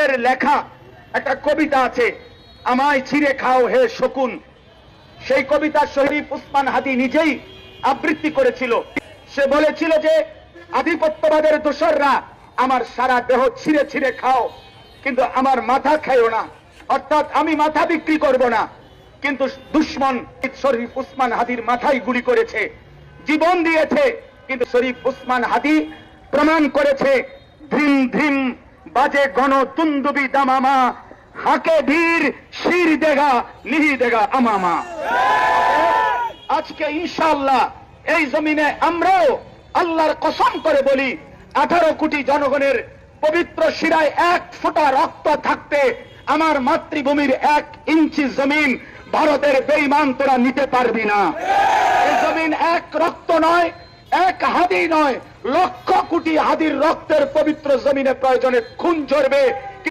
শরীফের লেখা একটা কবিতা আছে, আমায় ছিঁড়ে খাও হে শকুন। সেই কবিতা শরীফ উসমান হাদি নিজেই আবৃত্তি করেছিল। সে বলেছিল যে আধিপত্যবাদের দোসররা আমার সারা দেহ ছিঁড়ে ছিঁড়ে খাও, কিন্তু আমার মাথা খাইও না, অর্থাৎ আমি মাথা বিক্রি করব না। কিন্তু দুশ্মন শরীফ উসমান হাদির মাথায় গুলি করেছে, জীবন দিয়েছে, কিন্তু শরীফ উসমান হাদি প্রমাণ করেছে ধ্রিম ধ্রিম বাজে গণ তুন্দুবি দামামা, হাকে ধীর শির দেগা নিহি দেগা আমামা। আজকে ইনশাআল্লাহ এই জমিনে আমরাও আল্লাহর কসম করে বলি, 18 কোটি জনগণের পবিত্র শিরায় 1 ফোঁটা রক্ত থাকতে আমার মাতৃভূমির 1 ইঞ্চি জমিন ভারতের বেঈমান তোরা নিতে পারবি না। এই জমিন 1 রক্ত নয়, 1 হাদি নয়, লক্ষ কোটি হাদির রক্তের পবিত্র জমিনে প্রয়োজনে খুন ঝরবে,